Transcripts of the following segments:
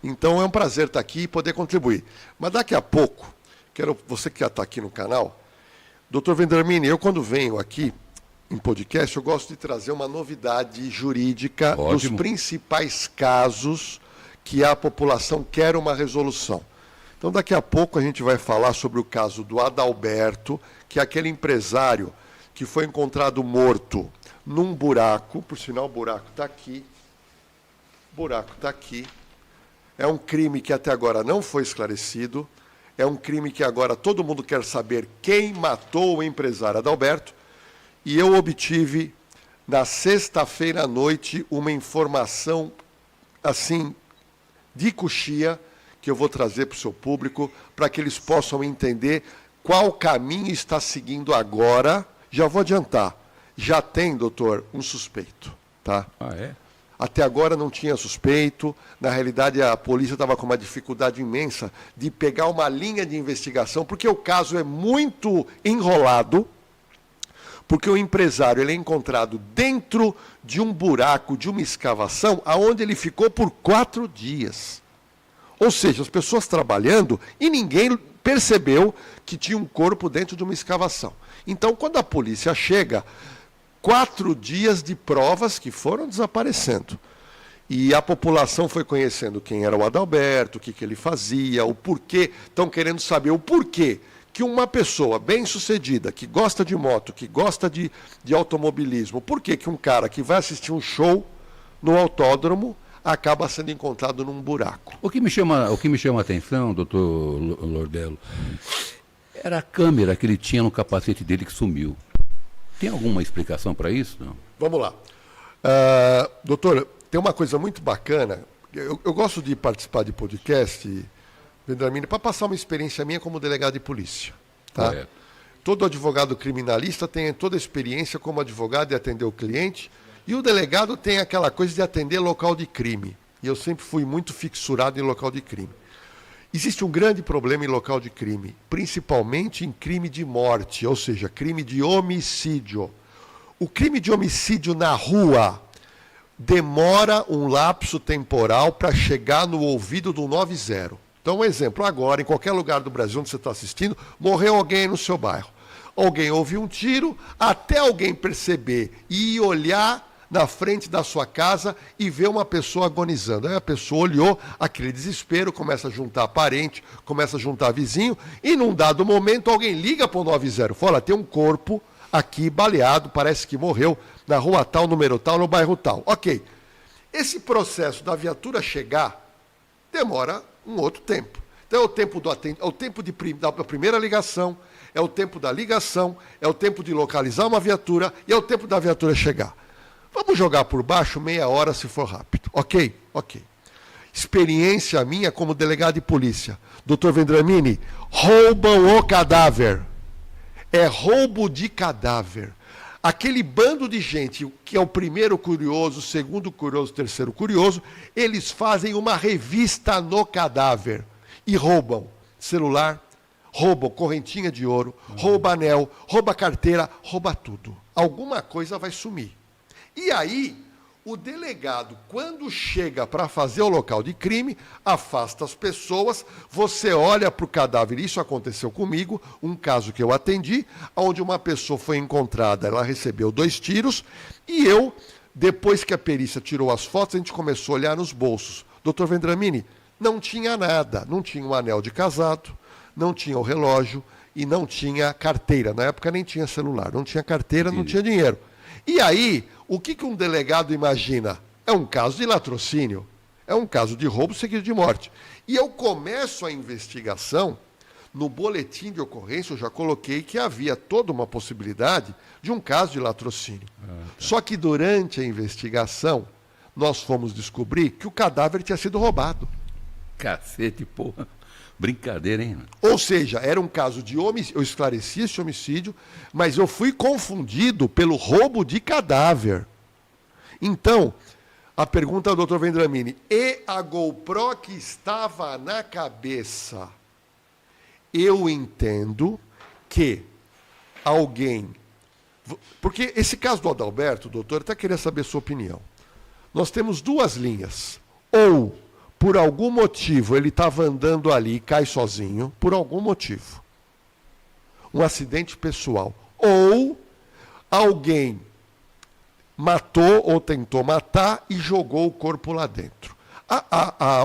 Então é um prazer estar aqui e poder contribuir. Mas daqui a pouco, você que já está aqui no canal, doutor Vendramini, eu quando venho aqui em podcast, eu gosto de trazer uma novidade jurídica dos principais casos que a população quer uma resolução. Então daqui a pouco a gente vai falar sobre o caso do Adalberto, que é aquele empresário que foi encontrado morto num buraco, por sinal o buraco está aqui, é um crime que até agora não foi esclarecido, é um crime que agora todo mundo quer saber quem matou o empresário Adalberto, e eu obtive na sexta-feira à noite uma informação assim de coxia que eu vou trazer para o seu público, para que eles possam entender qual caminho está seguindo agora. Já vou adiantar, já tem, doutor, um suspeito, tá? Ah, é? Até agora não tinha suspeito, na realidade a polícia estava com uma dificuldade imensa de pegar uma linha de investigação, porque o caso é muito enrolado, porque o empresário ele é encontrado dentro de um buraco, de uma escavação, aonde ele ficou por 4 dias. Ou seja, as pessoas trabalhando e ninguém percebeu que tinha um corpo dentro de uma escavação. Então, quando a polícia chega, 4 dias de provas que foram desaparecendo. E a população foi conhecendo quem era o Adalberto, o que ele fazia, o porquê. Estão querendo saber o porquê que uma pessoa bem-sucedida, que gosta de moto, que gosta de automobilismo, por que um cara que vai assistir um show no autódromo acaba sendo encontrado num buraco? O que me chama a atenção, doutor Lordelo, era a câmera que ele tinha no capacete dele que sumiu. Tem alguma explicação para isso? Não? Vamos lá. Doutor, tem uma coisa muito bacana. Eu gosto de participar de podcast, Vendramini, para passar uma experiência minha como delegado de polícia. Tá? Correto. Todo advogado criminalista tem toda a experiência como advogado de atender o cliente, e o delegado tem aquela coisa de atender local de crime. E eu sempre fui muito fixurado em local de crime. Existe um grande problema em local de crime, principalmente em crime de morte, ou seja, crime de homicídio. O crime de homicídio na rua demora um lapso temporal para chegar no ouvido do 90. Então, um exemplo, agora, em qualquer lugar do Brasil onde você está assistindo, morreu alguém no seu bairro. Alguém ouviu um tiro, até alguém perceber e olhar na frente da sua casa e ver uma pessoa agonizando. Aí a pessoa olhou, aquele desespero, começa a juntar parente, começa a juntar vizinho, e num dado momento alguém liga para o 90. Fala, tem um corpo aqui baleado, parece que morreu na rua tal, número tal, no bairro tal. Ok. Esse processo da viatura chegar demora um outro tempo. Então é o tempo da primeira ligação, é o tempo da ligação, é o tempo de localizar uma viatura e é o tempo da viatura chegar. Vamos jogar por baixo meia hora se for rápido. Ok? Ok. Experiência minha como delegado de polícia. Doutor Vendramini, roubam o cadáver. É roubo de cadáver. Aquele bando de gente, que é o primeiro curioso, o segundo curioso, o terceiro curioso, eles fazem uma revista no cadáver e roubam celular, roubam correntinha de ouro, roubam anel, roubam carteira, roubam tudo. Alguma coisa vai sumir. E aí, o delegado, quando chega para fazer o local de crime, afasta as pessoas, você olha para o cadáver. Isso aconteceu comigo, um caso que eu atendi, onde uma pessoa foi encontrada, ela recebeu 2 tiros, e eu, depois que a perícia tirou as fotos, a gente começou a olhar nos bolsos. Doutor Vendramini, não tinha nada, não tinha um anel de casado, não tinha o relógio e não tinha carteira. Na época nem tinha celular, não tinha carteira, não tinha dinheiro. E aí, o que um delegado imagina? É um caso de latrocínio, é um caso de roubo seguido de morte. E eu começo a investigação, no boletim de ocorrência eu já coloquei que havia toda uma possibilidade de um caso de latrocínio. Só que durante a investigação, nós fomos descobrir que o cadáver tinha sido roubado. Cacete, porra. Brincadeira, hein? Ou seja, era um caso de homicídio, eu esclareci esse homicídio, mas eu fui confundido pelo roubo de cadáver. Então, a pergunta do Dr. Vendramini, e a GoPro que estava na cabeça? Eu entendo que alguém... Porque esse caso do Adalberto, doutor, até queria saber a sua opinião. Nós temos 2 linhas. Ou por algum motivo ele estava andando ali e cai sozinho, por algum motivo. Um acidente pessoal. Ou alguém matou ou tentou matar e jogou o corpo lá dentro.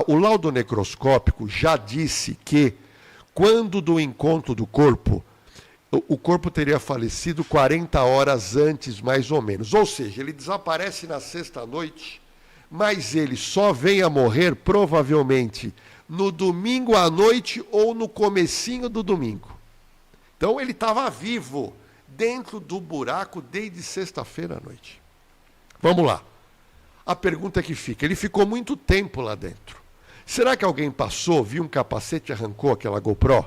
O laudo necroscópico já disse que, quando do encontro do corpo, o corpo teria falecido 40 horas antes, mais ou menos. Ou seja, ele desaparece na sexta-noite, mas ele só vem a morrer, provavelmente, no domingo à noite ou no comecinho do domingo. Então, ele estava vivo dentro do buraco desde sexta-feira à noite. Vamos lá. A pergunta que fica, ele ficou muito tempo lá dentro. Será que alguém passou, viu um capacete e arrancou aquela GoPro?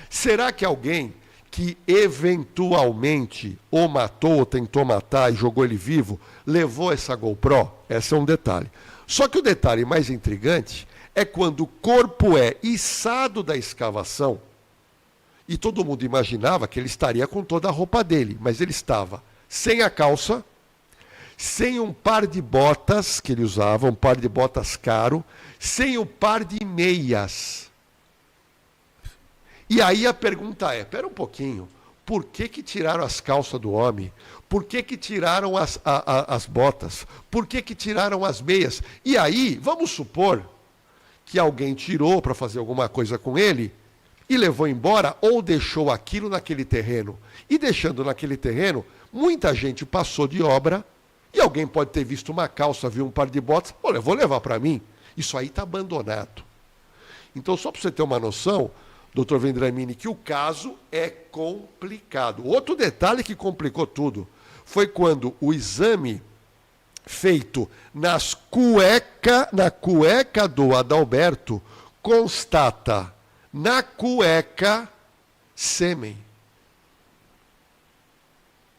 Será que alguém que eventualmente ou matou ou tentou matar e jogou ele vivo, levou essa GoPro? Esse é um detalhe. Só que o detalhe mais intrigante é quando o corpo é içado da escavação, e todo mundo imaginava que ele estaria com toda a roupa dele, mas ele estava sem a calça, sem um par de botas que ele usava, um par de botas caro, sem um par de meias. E aí a pergunta é, espera um pouquinho, por que tiraram as calças do homem? Por que tiraram as botas? Por que tiraram as meias? E aí, vamos supor que alguém tirou para fazer alguma coisa com ele e levou embora ou deixou aquilo naquele terreno. E deixando naquele terreno, muita gente passou de obra. E alguém pode ter visto uma calça, viu um par de botas, olha, eu vou levar para mim. Isso aí está abandonado. Então, só para você ter uma noção, doutor Vendramini, que o caso é complicado. Outro detalhe que complicou tudo foi quando o exame feito na cueca do Adalberto constata na cueca sêmen.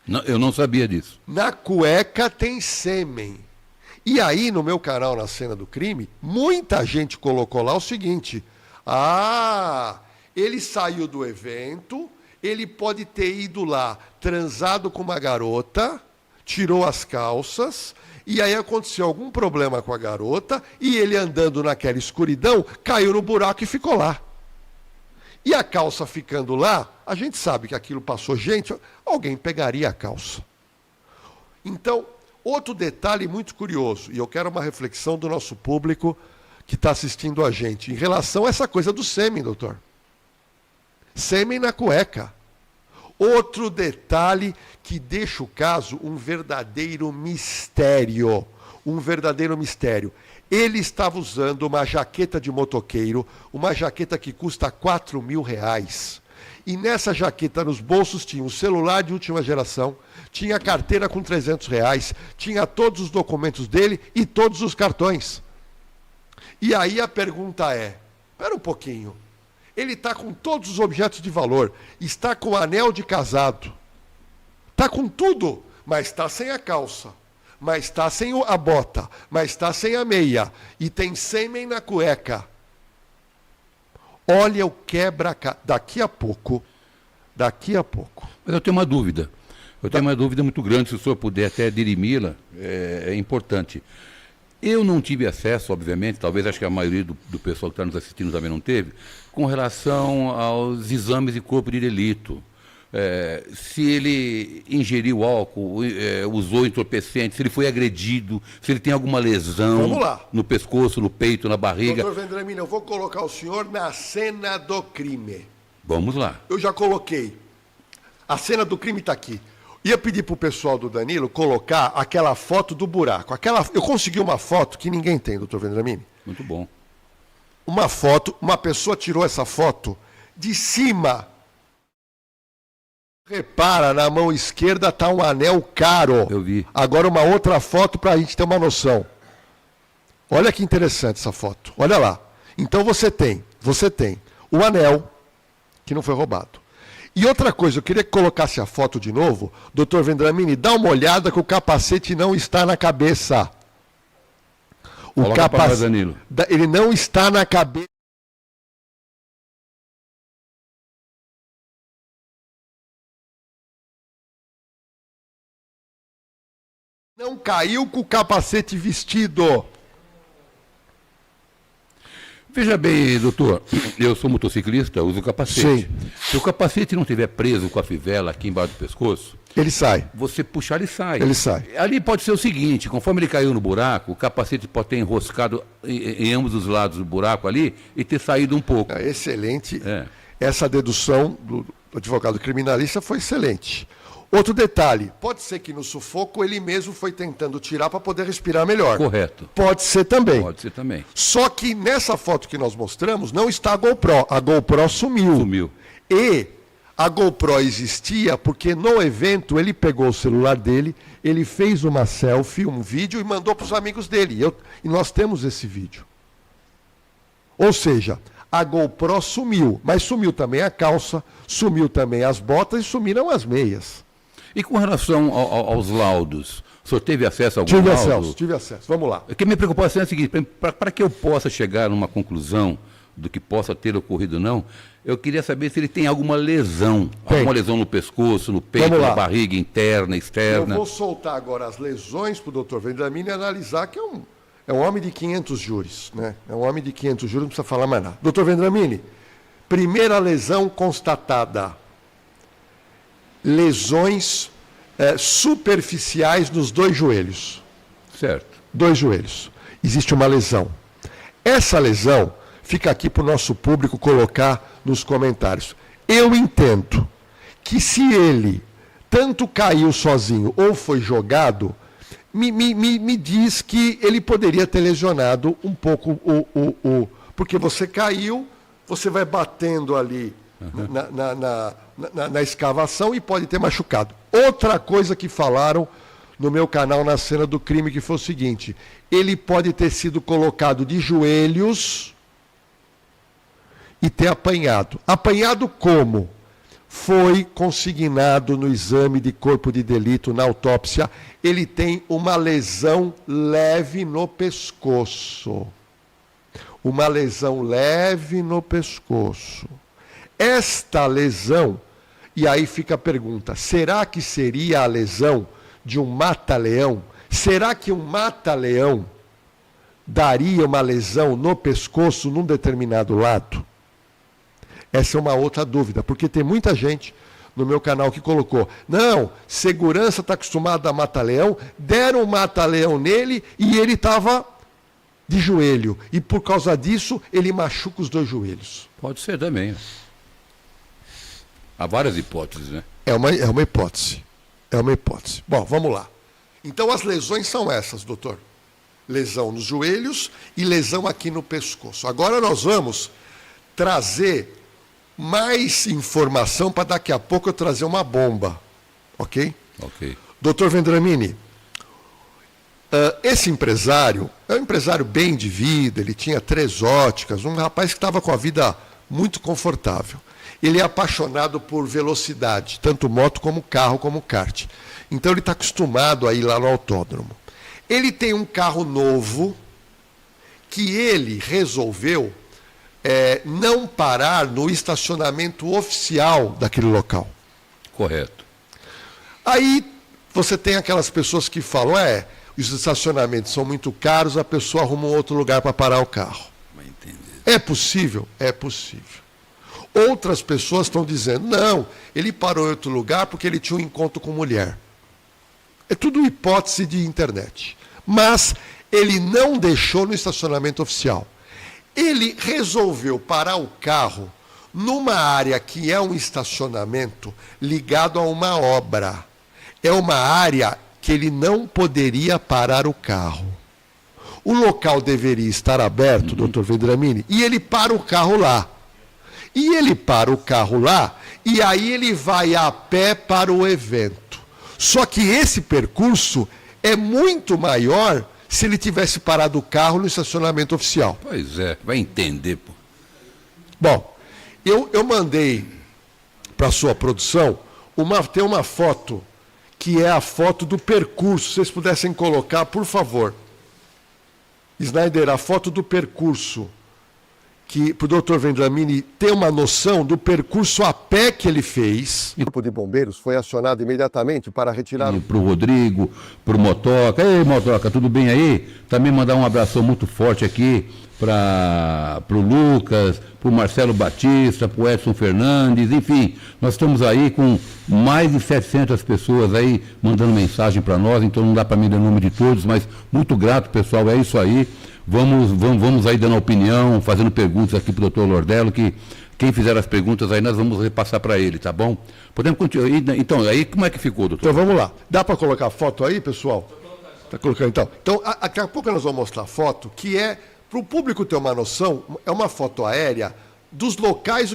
Não, eu não sabia disso. Na cueca tem sêmen. E aí, no meu canal, na Cena do Crime, muita gente colocou lá o seguinte: ele saiu do evento, ele pode ter ido lá, transado com uma garota, tirou as calças, e aí aconteceu algum problema com a garota, e ele andando naquela escuridão, caiu no buraco e ficou lá. E a calça ficando lá, a gente sabe que aquilo passou gente, alguém pegaria a calça. Então, outro detalhe muito curioso, e eu quero uma reflexão do nosso público que está assistindo a gente, em relação a essa coisa do sêmen, doutor. Sêmen na cueca. Outro detalhe que deixa o caso um verdadeiro mistério. Um verdadeiro mistério. Ele estava usando uma jaqueta de motoqueiro, uma jaqueta que custa R$4.000. E nessa jaqueta, nos bolsos, tinha um celular de última geração, tinha a carteira com R$300, tinha todos os documentos dele e todos os cartões. E aí a pergunta é, espera um pouquinho, ele está com todos os objetos de valor, está com o anel de casado, está com tudo, mas está sem a calça. Mas está sem a bota, mas está sem a meia, e tem sêmen na cueca. Olha o daqui a pouco. Mas eu tenho uma dúvida. Eu tenho uma dúvida muito grande, se o senhor puder até dirimi-la, é importante. Eu não tive acesso, obviamente, talvez acho que a maioria do pessoal que está nos assistindo também não teve, com relação aos exames de corpo de delito. Se ele ingeriu álcool, usou entorpecente, se ele foi agredido, se ele tem alguma lesão no pescoço, no peito, na barriga. Doutor Vendramini, eu vou colocar o senhor na cena do crime. Vamos lá. Eu já coloquei. A cena do crime está aqui. Ia pedir para o pessoal do Danilo colocar aquela foto do buraco. Eu consegui uma foto que ninguém tem, doutor Vendramini. Muito bom. Uma foto, uma pessoa tirou essa foto de cima. Repara, na mão esquerda está um anel caro. Eu vi. Agora uma outra foto para a gente ter uma noção. Olha que interessante essa foto. Olha lá. Então você tem o anel, que não foi roubado. E outra coisa, eu queria que colocasse a foto de novo. Doutor Vendramini, dá uma olhada que o capacete não está na cabeça. O capacete, Danilo. Ele não está na cabeça. Não caiu com o capacete vestido. Veja bem, doutor, eu sou motociclista, uso capacete. Sim. Se o capacete não estiver preso com a fivela aqui embaixo do pescoço, Ele sai. você puxar, ele sai. Ele sai. Ali pode ser o seguinte, conforme ele caiu no buraco, o capacete pode ter enroscado em ambos os lados do buraco ali e ter saído um pouco. É excelente. É. Essa dedução do advogado criminalista foi excelente. Outro detalhe, pode ser que no sufoco ele mesmo foi tentando tirar para poder respirar melhor. Correto. Pode ser também. Pode ser também. Só que nessa foto que nós mostramos não está a GoPro. A GoPro sumiu. Sumiu. E a GoPro existia porque no evento ele pegou o celular dele, ele fez uma selfie, um vídeo e mandou para os amigos dele. E nós temos esse vídeo. Ou seja, a GoPro sumiu, mas sumiu também a calça, sumiu também as botas e sumiram as meias. E com relação aos laudos, o senhor teve acesso a algum laudo? Tive acesso. Vamos lá. O que me preocupação é a seguinte, para que eu possa chegar numa conclusão do que possa ter ocorrido ou não, eu queria saber se ele tem alguma lesão. Tem. Alguma lesão no pescoço, no peito, Vamos lá. na barriga, interna, Eu externa. vou soltar agora as lesões para o Dr. Vendramini analisar, que é um homem de 500 júris, né? É um homem de 500 júris, não precisa falar mais nada. Dr. Vendramini, primeira lesão constatada. Lesões superficiais nos 2 joelhos. Certo. 2 joelhos. Existe uma lesão. Essa lesão fica aqui para o nosso público colocar nos comentários. Eu entendo que se ele tanto caiu sozinho ou foi jogado, me diz que ele poderia ter lesionado um pouco porque você caiu, você vai batendo ali na escavação e pode ter machucado. Outra coisa que falaram no meu canal na cena do crime, que foi o seguinte: ele pode ter sido colocado de joelhos e ter apanhado. Apanhado como? Foi consignado no exame de corpo de delito, na autópsia, ele tem uma lesão leve no pescoço. Uma lesão leve no pescoço. Esta lesão, e aí fica a pergunta, será que seria a lesão de um mata-leão? Será que um mata-leão daria uma lesão no pescoço num determinado lado? Essa é uma outra dúvida, porque tem muita gente no meu canal que colocou, não, segurança está acostumado a mata-leão, deram um mata-leão nele e ele estava de joelho. E por causa disso, ele machuca os 2 joelhos. Pode ser também. Há várias hipóteses, né? É uma hipótese. É uma hipótese. Bom, vamos lá. Então as lesões são essas, doutor. Lesão nos joelhos e lesão aqui no pescoço. Agora nós vamos trazer mais informação para daqui a pouco eu trazer uma bomba. Ok? Ok. Doutor Vendramini, esse empresário é um empresário bem de vida, ele tinha 3 óticas, um rapaz que estava com a vida muito confortável. Ele é apaixonado por velocidade, tanto moto como carro, como kart. Então ele está acostumado a ir lá no autódromo. Ele tem um carro novo que ele resolveu não parar no estacionamento oficial daquele local. Correto. Aí você tem aquelas pessoas que falam, os estacionamentos são muito caros, a pessoa arruma um outro lugar para parar o carro. Vai entender. É possível? É possível. Outras pessoas estão dizendo, não, ele parou em outro lugar porque ele tinha um encontro com mulher. É tudo hipótese de internet. Mas ele não deixou no estacionamento oficial. Ele resolveu parar o carro numa área que é um estacionamento ligado a uma obra. É uma área que ele não poderia parar o carro. O local deveria estar aberto, doutor Vendramini, e ele para o carro lá. E ele para o carro lá, e aí ele vai a pé para o evento. Só que esse percurso é muito maior se ele tivesse parado o carro no estacionamento oficial. Pois é, vai entender, pô. Bom, eu mandei para a sua produção, tem uma foto, que é a foto do percurso. Se vocês pudessem colocar, por favor. Snyder, a foto do percurso. Que para o Dr. Vendramini ter uma noção do percurso a pé que ele fez. O Corpo de Bombeiros foi acionado imediatamente para retirar... Para o Rodrigo, para o Motoca. Ei, Motoca, tudo bem aí? Também mandar um abração muito forte aqui para o Lucas, para o Marcelo Batista, para o Edson Fernandes, enfim, nós estamos aí com mais de 700 pessoas aí mandando mensagem para nós, então não dá para mim dar o nome de todos, mas muito grato, pessoal, é isso aí. Vamos aí dando opinião, fazendo perguntas aqui para o doutor Lordello, que quem fizer as perguntas aí nós vamos repassar para ele, tá bom? Podemos continuar. Então, aí como é que ficou, doutor? Então vamos lá. Dá para colocar a foto aí, pessoal? Está colocando então. Então, daqui a pouco nós vamos mostrar a foto, que é, para o público ter uma noção, é uma foto aérea dos locais,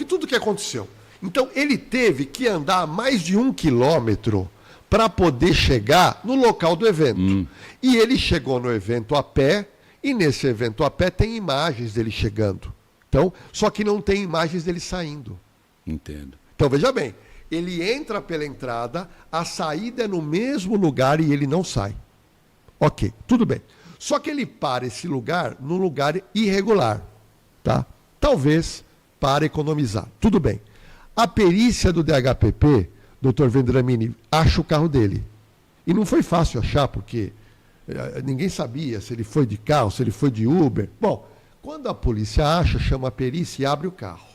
tudo que aconteceu. Então, ele teve que andar mais de 1 quilômetro para poder chegar no local do evento. E ele chegou no evento a pé, e nesse evento a pé tem imagens dele chegando. Então, só que não tem imagens dele saindo. Entendo. Então, veja bem, ele entra pela entrada, a saída é no mesmo lugar e ele não sai. Ok, tudo bem. Só que ele para esse lugar num lugar irregular, tá? Talvez para economizar. Tudo bem. A perícia do DHPP, Dr. Vendramini, acha o carro dele. E não foi fácil achar, porque ninguém sabia se ele foi de carro, se ele foi de Uber. Bom, quando a polícia acha, chama a perícia e abre o carro.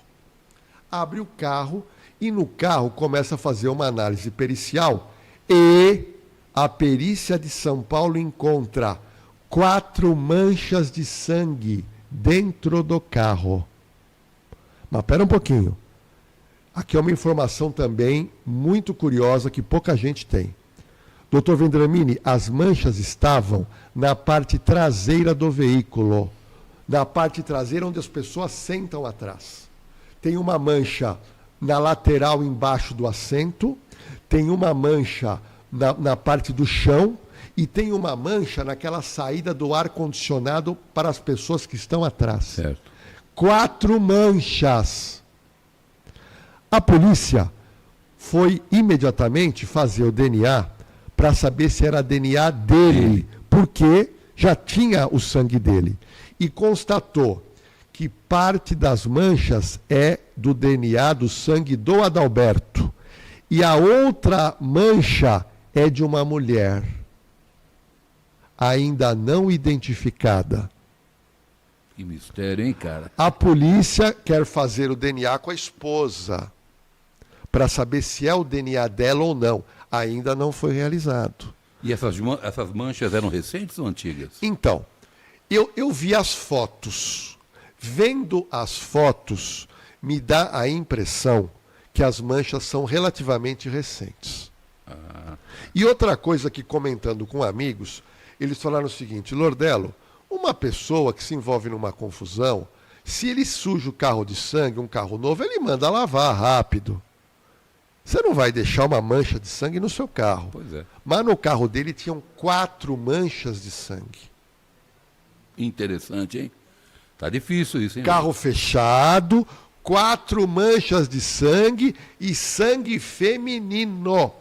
Abre o carro e no carro começa a fazer uma análise pericial e a perícia de São Paulo encontra 4 manchas de sangue dentro do carro. Mas espera um pouquinho. Aqui é uma informação também muito curiosa que pouca gente tem. Dr. Vendramini, as manchas estavam na parte traseira do veículo. Na parte traseira onde as pessoas sentam atrás. Tem uma mancha na lateral embaixo do assento, tem uma mancha na parte do chão e tem uma mancha naquela saída do ar-condicionado para as pessoas que estão atrás. Certo. 4 manchas. A polícia foi imediatamente fazer o DNA para saber se era DNA dele, porque já tinha o sangue dele. E constatou que parte das manchas é do DNA do sangue do Adalberto. E a outra mancha é de uma mulher, ainda não identificada. Que mistério, hein, cara? A polícia quer fazer o DNA com a esposa, para saber se é o DNA dela ou não. Ainda não foi realizado. E essas manchas eram recentes ou antigas? Então, eu vi as fotos. Vendo as fotos, me dá a impressão que as manchas são relativamente recentes. E outra coisa que, comentando com amigos, eles falaram o seguinte: Lordello, uma pessoa que se envolve numa confusão, se ele suja o carro de sangue, um carro novo, ele manda lavar rápido. Você não vai deixar uma mancha de sangue no seu carro. Pois é. Mas no carro dele tinham 4 manchas de sangue. Interessante, hein? Tá difícil isso, hein? Carro fechado, 4 manchas de sangue e sangue feminino.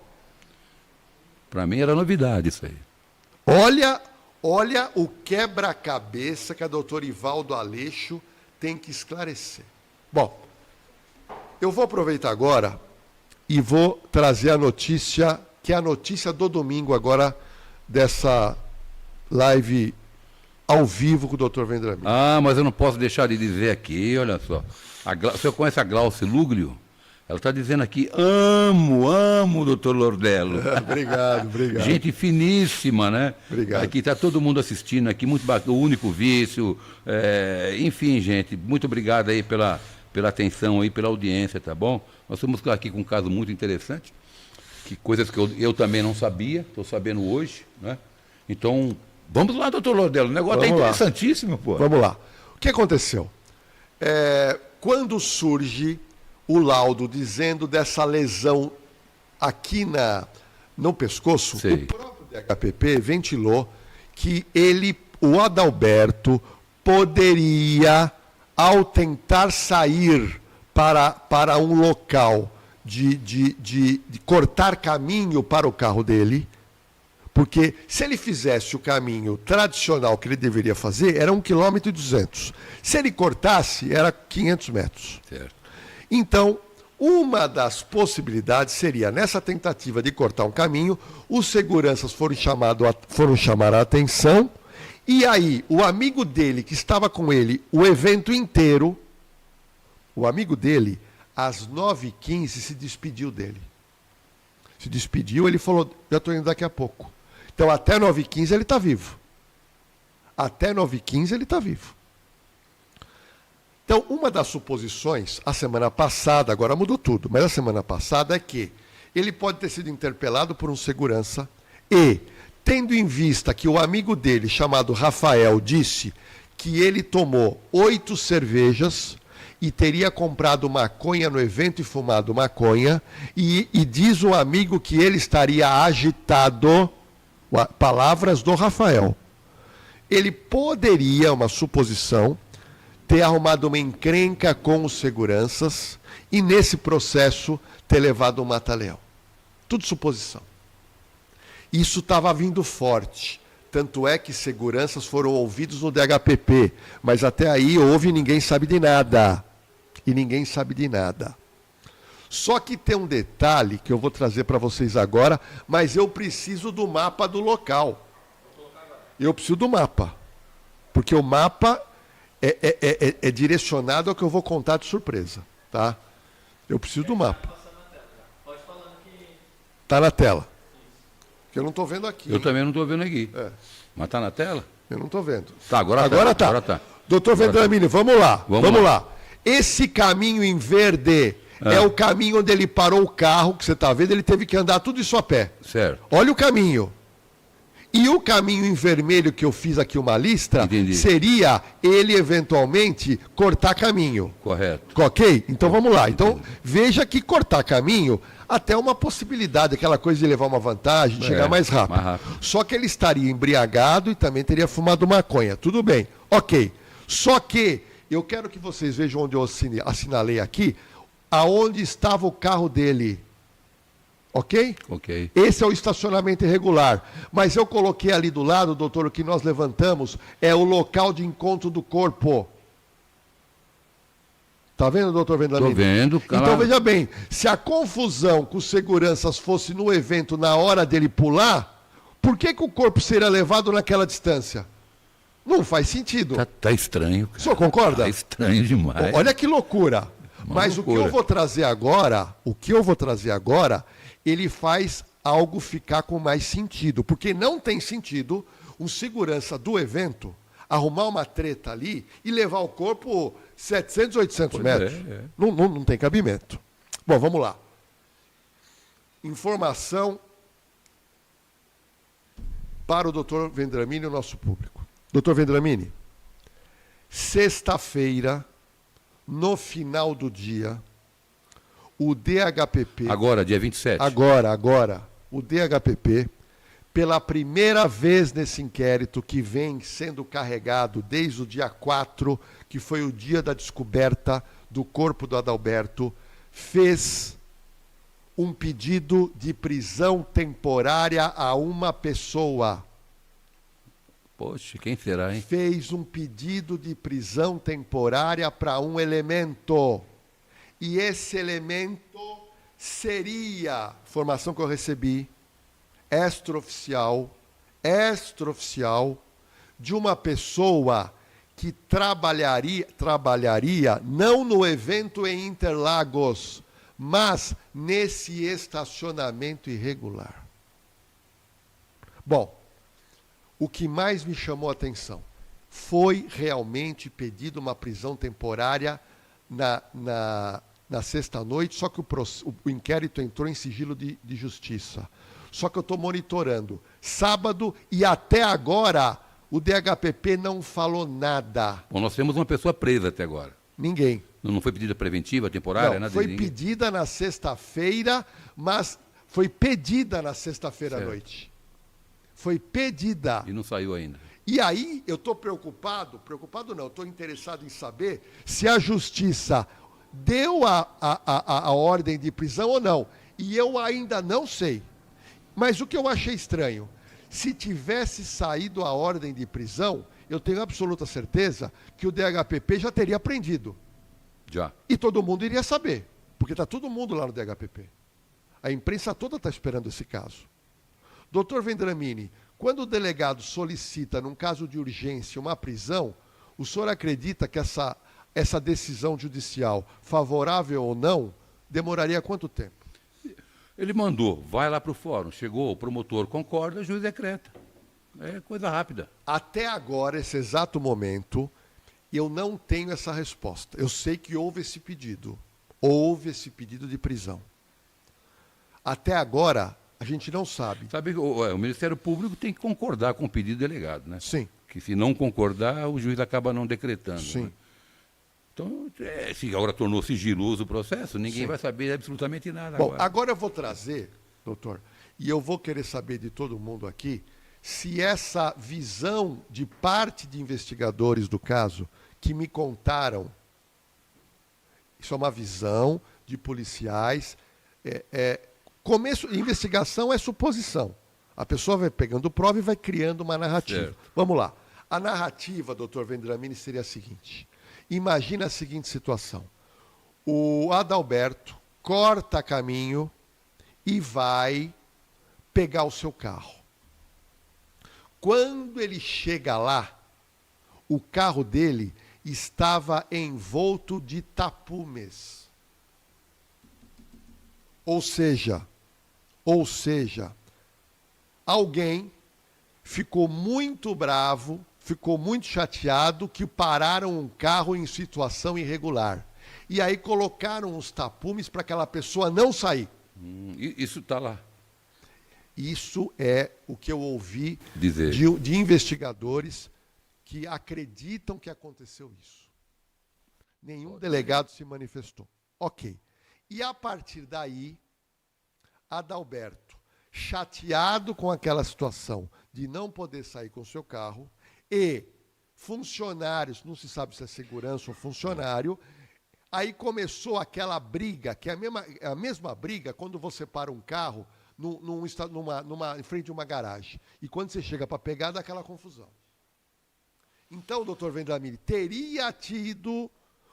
Para mim era novidade isso aí. Olha o quebra-cabeça que a doutora Ivaldo Aleixo tem que esclarecer. Bom, eu vou aproveitar agora e vou trazer a notícia, que é a notícia do domingo agora, dessa live ao vivo com o Dr. Vendramini. Ah, mas eu não posso deixar de dizer aqui, olha só. O senhor conhece a Glauce Luglio? Ela está dizendo aqui, amo o doutor Lordello. Obrigado. Gente finíssima, né? Obrigado. Aqui está todo mundo assistindo aqui, muito bacana, o Único Vício. Enfim, gente, muito obrigado aí pela atenção aí, pela audiência, tá bom? Nós estamos aqui com um caso muito interessante, que coisas que eu também não sabia, estou sabendo hoje, né? Então, vamos lá, doutor Lordello, o negócio é interessantíssimo, pô. Vamos lá. O que aconteceu? Quando surge o laudo dizendo dessa lesão aqui no pescoço, Sei. O próprio DHPP ventilou que o Adalberto, poderia, ao tentar sair para um local de cortar caminho para o carro dele, porque se ele fizesse o caminho tradicional que ele deveria fazer, era 1,2 km. Se ele cortasse, era 500 metros. Certo. Então, uma das possibilidades seria, nessa tentativa de cortar um caminho, os seguranças foram chamar a atenção E aí, o amigo dele, que estava com ele o evento inteiro, o amigo dele, às 9h15, se despediu dele. Se despediu, ele falou, já estou indo daqui a pouco. Então, até 9h15 ele está vivo. Até 9h15 ele está vivo. Então, uma das suposições, a semana passada, agora mudou tudo, mas a semana passada é que ele pode ter sido interpelado por um segurança e, tendo em vista que o amigo dele, chamado Rafael, disse que ele tomou 8 cervejas e teria comprado maconha no evento e fumado maconha, e diz o amigo que ele estaria agitado, palavras do Rafael. Ele poderia, uma suposição, ter arrumado uma encrenca com os seguranças e, nesse processo, ter levado um mata-leão. Tudo suposição. Isso estava vindo forte. Tanto é que seguranças foram ouvidos no DHPP. Mas até aí houve e ninguém sabe de nada. E ninguém sabe de nada. Só que tem um detalhe que eu vou trazer para vocês agora, mas eu preciso do mapa do local. Eu preciso do mapa. Porque o mapa é direcionado ao que eu vou contar de surpresa. Tá? Eu preciso do mapa. Está na tela. Que eu não estou vendo aqui. Eu também não estou vendo aqui. Mas está na tela? Eu não estou vendo. Tá, agora tá. Agora tá. Doutor Vendramini, vamos lá. Vamos lá. Esse caminho em verde é o caminho onde ele parou o carro, que você está vendo, ele teve que andar tudo isso a pé. Certo. Olha o caminho. E o caminho em vermelho, que eu fiz aqui uma lista, seria ele eventualmente cortar caminho. Correto. Ok? Então vamos lá. Então veja que cortar caminho até uma possibilidade, aquela coisa de levar uma vantagem, de chegar mais rápido. Só que ele estaria embriagado e também teria fumado maconha. Tudo bem. Ok. Só que eu quero que vocês vejam onde eu assinalei aqui, aonde estava o carro dele. Ok? Ok. Esse é o estacionamento irregular. Mas eu coloquei ali do lado, doutor, o que nós levantamos é o local de encontro do corpo. Está vendo, doutor Vendramini? Estou vendo, cara. Então, veja bem, se a confusão com os seguranças fosse no evento na hora dele pular, por que o corpo seria levado naquela distância? Não faz sentido. Tá estranho, cara. O senhor concorda? Tá estranho demais. Olha que loucura. Mas loucura. O que eu vou trazer agora, ele faz algo ficar com mais sentido. Porque não tem sentido um segurança do evento arrumar uma treta ali e levar o corpo 700, 800 metros. Não tem cabimento. Bom, vamos lá. Informação para o doutor Vendramini e o nosso público. Doutor Vendramini, sexta-feira, no final do dia, o DHPP... Agora, dia 27. Agora. O DHPP, pela primeira vez nesse inquérito, que vem sendo carregado desde o dia 4, que foi o dia da descoberta do corpo do Adalberto, fez um pedido de prisão temporária a uma pessoa. Poxa, quem será, hein? Fez um pedido de prisão temporária para um elemento. E esse elemento seria, informação que eu recebi, extraoficial, de uma pessoa que trabalharia não no evento em Interlagos, mas nesse estacionamento irregular. Bom, o que mais me chamou a atenção foi realmente pedido uma prisão temporária na sexta-noite, só que o inquérito entrou em sigilo de justiça. Só que eu estou monitorando. Sábado e até agora, o DHPP não falou nada. Bom, nós temos uma pessoa presa até agora. Ninguém. Não foi pedida preventiva, temporária? Não, nada foi de ninguém. pedida na sexta-feira, mas foi pedida na sexta-feira à noite. Foi pedida. E não saiu ainda. E aí eu estou preocupado não, estou interessado em saber se a justiça deu a ordem de prisão ou não. E eu ainda não sei. Mas o que eu achei estranho, se tivesse saído a ordem de prisão, eu tenho absoluta certeza que o DHPP já teria prendido. Já. E todo mundo iria saber, porque está todo mundo lá no DHPP. A imprensa toda está esperando esse caso. Doutor Vendramini, Quando o delegado solicita, num caso de urgência, uma prisão, o senhor acredita que essa decisão judicial, favorável ou não, demoraria quanto tempo? Ele mandou, vai lá para o fórum, chegou, o promotor concorda, o juiz decreta. É coisa rápida. Até agora, esse exato momento, eu não tenho essa resposta. Eu sei que houve esse pedido de prisão. Até agora, a gente não sabe. Sabe que o Ministério Público tem que concordar com o pedido do delegado, né? Sim. Que se não concordar, o juiz acaba não decretando. Sim. Né? Então, se agora tornou sigiloso o processo, ninguém Sim. vai saber absolutamente nada. Bom, agora eu vou trazer, doutor, e eu vou querer saber de todo mundo aqui, se essa visão de parte de investigadores do caso que me contaram, isso é uma visão de policiais, investigação é suposição. A pessoa vai pegando prova e vai criando uma narrativa. Certo. Vamos lá. A narrativa, doutor Vendramini, seria a seguinte. Imagina a seguinte situação. O Adalberto corta caminho e vai pegar o seu carro. Quando ele chega lá, o carro dele estava envolto de tapumes. Ou seja, alguém ficou muito bravo, ficou muito chateado que pararam um carro em situação irregular. E aí colocaram os tapumes para aquela pessoa não sair. Isso está lá. Isso é o que eu ouvi Dizer. de investigadores que acreditam que aconteceu isso. Nenhum delegado se manifestou. Ok. E a partir daí, Adalberto, chateado com aquela situação de não poder sair com o seu carro, e funcionários, não se sabe se é segurança ou funcionário, aí começou aquela briga, que é a mesma briga quando você para um carro em frente de uma garagem. E quando você chega para pegar, dá aquela confusão. Então, doutor Vendramini, teria tido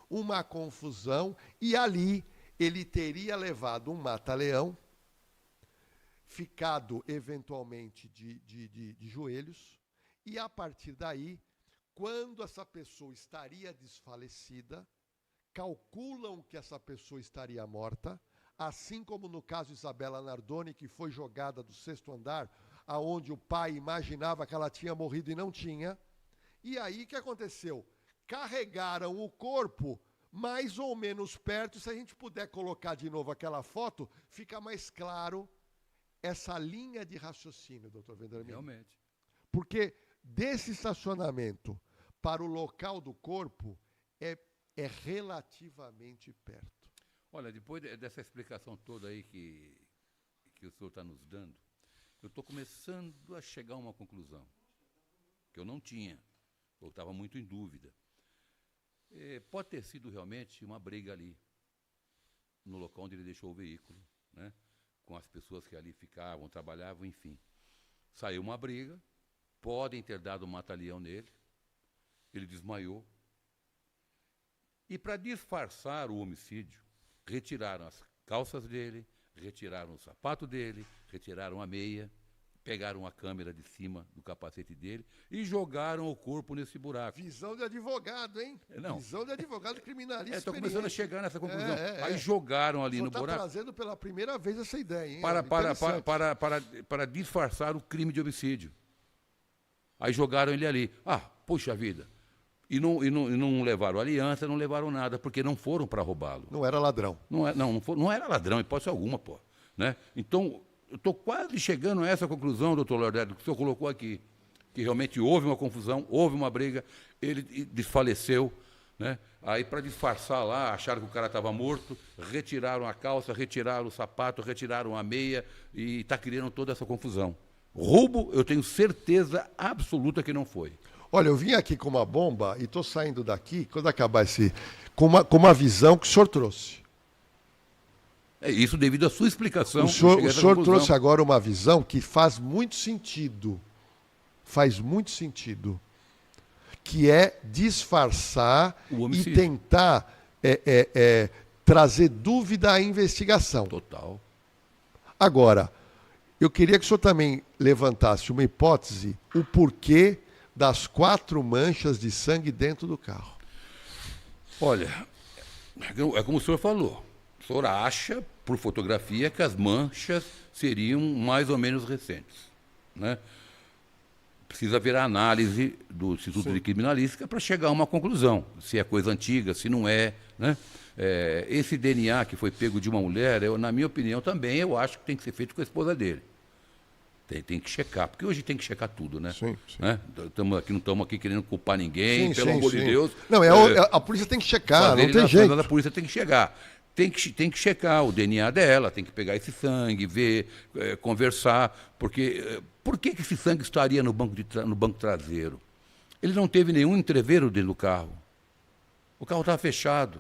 uma confusão e ali ele teria levado um mata-leão, ficado eventualmente de joelhos, e a partir daí, quando essa pessoa estaria desfalecida, calculam que essa pessoa estaria morta, assim como no caso de Isabela Nardoni, que foi jogada do 6º andar, aonde o pai imaginava que ela tinha morrido e não tinha. E aí, o que aconteceu? Carregaram o corpo mais ou menos perto. Se a gente puder colocar de novo aquela foto, fica mais claro essa linha de raciocínio, doutor Vendramini. Realmente. Porque desse estacionamento para o local do corpo é relativamente perto. Olha, depois dessa explicação toda aí que o senhor está nos dando, eu estou começando a chegar a uma conclusão, que eu não tinha, eu estava muito em dúvida. Pode ter sido realmente uma briga ali, no local onde ele deixou o veículo, né, com as pessoas que ali ficavam, trabalhavam, enfim. Saiu uma briga, podem ter dado um mata-leão nele, ele desmaiou, e para disfarçar o homicídio, retiraram as calças dele, retiraram o sapato dele, retiraram a meia, pegaram a câmera de cima do capacete dele e jogaram o corpo nesse buraco. Visão de advogado, hein? Não. Visão de advogado criminalista. Estou começando a chegar nessa conclusão. Aí é. jogaram ali no buraco. buraco. Está trazendo pela primeira vez essa ideia, hein? Para disfarçar o crime de homicídio. Aí jogaram ele ali. Puxa vida. E não levaram aliança, não levaram nada, porque não foram para roubá-lo. Não era ladrão. Não era ladrão, hipótese alguma, pô. Né? Então, eu estou quase chegando a essa conclusão, doutor Lordedo, que o senhor colocou aqui, que realmente houve uma confusão, houve uma briga, ele desfaleceu, né? Aí, para disfarçar lá, acharam que o cara estava morto, retiraram a calça, retiraram o sapato, retiraram a meia e está criando toda essa confusão. Roubo, eu tenho certeza absoluta que não foi. Olha, eu vim aqui com uma bomba e estou saindo daqui, quando acabar com uma visão que o senhor trouxe. É isso devido à sua explicação. O senhor trouxe agora uma visão que faz muito sentido. Faz muito sentido. Que é disfarçar e tentar trazer dúvida à investigação. Total. Agora, Eu queria que o senhor também levantasse uma hipótese, o porquê das 4 manchas de sangue dentro do carro. Olha, é como o senhor falou. O senhor acha, por fotografia, que as manchas seriam mais ou menos recentes, né? Precisa haver a análise do Instituto de Criminalística para chegar a uma conclusão, se é coisa antiga, se não é, né? Esse DNA que foi pego de uma mulher, na minha opinião também, eu acho que tem que ser feito com a esposa dele. Tem que checar, porque hoje tem que checar tudo, né? Sim. Né? Não estamos aqui querendo culpar ninguém, pelo amor de Deus. Não, a polícia tem que checar, não tem jeito. A polícia tem que chegar. Tem que checar o DNA dela, tem que pegar esse sangue, ver, conversar, porque por que esse sangue estaria no banco traseiro? Ele não teve nenhum entreveiro dentro do carro. O carro estava fechado.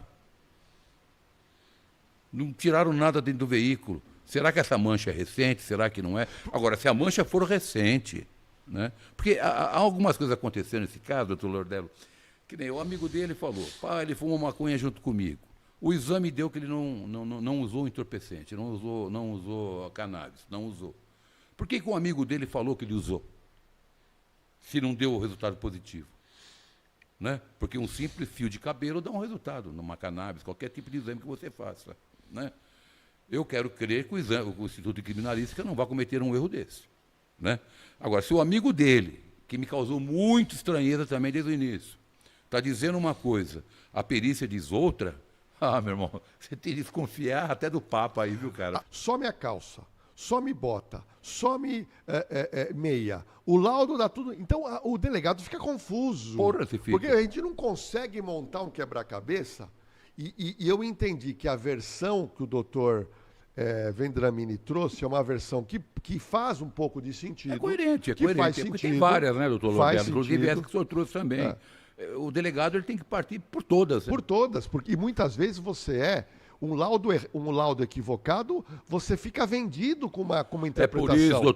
Não tiraram nada dentro do veículo. Será que essa mancha é recente? Será que não é? Agora, se a mancha for recente, né? Porque há algumas coisas acontecendo nesse caso, doutor Lordello, que nem o amigo dele falou, ele fumou maconha junto comigo. O exame deu que ele não usou entorpecente, não usou cannabis, não usou. Por que o amigo dele falou que ele usou? Se não deu o resultado positivo. Né? Porque um simples fio de cabelo dá um resultado, numa cannabis, qualquer tipo de exame que você faça. Né? Eu quero crer que o Instituto de Criminalística não vai cometer um erro desse. Né? Agora, se o amigo dele, que me causou muita estranheza também desde o início, está dizendo uma coisa, a perícia diz outra, meu irmão, você tem que desconfiar até do Papa aí, viu, cara? Some a calça, some bota, some meia. O laudo dá tudo. Então o delegado fica confuso. Porra, se fica. Porque a gente não consegue montar um quebra-cabeça. E eu entendi que a versão que o doutor Vendramini trouxe é uma versão que faz um pouco de sentido. É coerente. Faz sentido, tem várias, né, doutor Lordello? Inclusive essa que o senhor trouxe também. O delegado ele tem que partir por todas. Por todas, porque muitas vezes você um laudo equivocado, você fica vendido com uma interpretação. É por isso, doutor.